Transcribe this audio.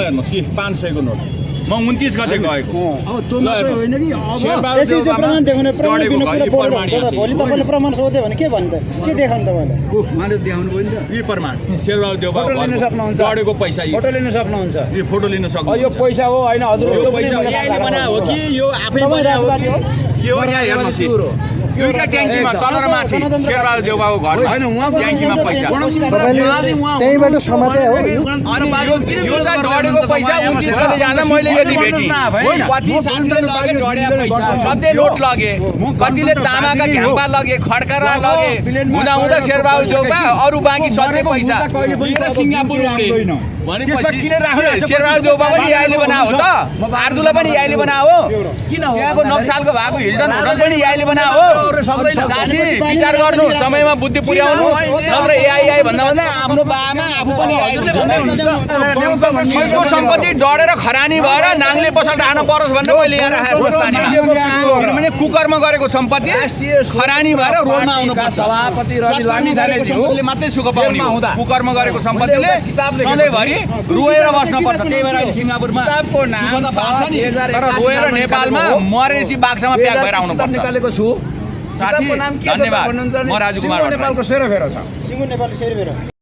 हेर्नुहोस् यी 500 को नोट म 29 गते गएको यसै चाहिँ प्रमाण देखाउने प्रमाण बिना कुरा बोल्नु हुन्छ त भोलि तपाईले प्रमाण सोध्यो भने के भन्नु त के देखाउनु तपाईले माने देखाउनु भयो नि त यी प्रमाण शेरबहादुर देउबा फोटो लिन सक्नुहुन्छ गडेको पैसा फोटो लिन सक्नुहुन्छ यी फोटो लिन सक्नुहुन्छ यो पैसा हो हैन हजुर यो पैसा यहाँले बनाएको हो कि यो आफै बनाएको हो के हो यहाँ हेर्नुहोस् दुईटा ट्याङ्कीमा तल र माथि शेरबहादुर देउबाको घरमा ट्याङ्कीमा पैसा तपाईले त्यहीबाट समाते हो यो त डढेको पैसा 29 गते जाँदा मैले यति भेटेँ कति साथीले लगे डढेको पैसा सधैँ नोट लगे कतिले तामाका घ्याम्पा लगे खड्कारा लगे हुँदा हुँदा शेरबहादुर देउबा अरू बाँकी सधैँ पैसा लिएर सिङ्गापुर उडे भनेपछि शेरबहादुर देउबा पनि यहीले बनायो हो त आर्दुला पनि यहीले बनायो किन त्यहाँको नक्सालको भएको हिल्टन होटल पनि यहीले बनायो साथी विचार गर्नु समयमा बुद्धि पुर्याउनु नत्र एआई भन्दा भन्दा आफ्नो बाआमा आफू पनि यसको सम्पत्ति डढेर खरानी भएर नाङ्ले पसल राख्न परोस् भनेर मैले यहाँ राखेको किनभने कुकरमा गरेको सम्पत्ति खरानी भएर रोडमा आउनु पर्छ सभापति रवि लामिछानेले मात्रै सुख पाउने हो कुकरमा गरेको सम्पत्तिले सधैँभरि रोएर बस्न पर्छ त्यही भएर अहिले सिङ्गापुरमा तर रोएर नेपालमा मरेपछि बाक्सामा प्याक भएर आउनु पर्छ निकालेको छु साथी धन्यवाद म राजु कुमार नेपालको सेरोफेरो छ सिङ्गु नेपालको सेरोफेरो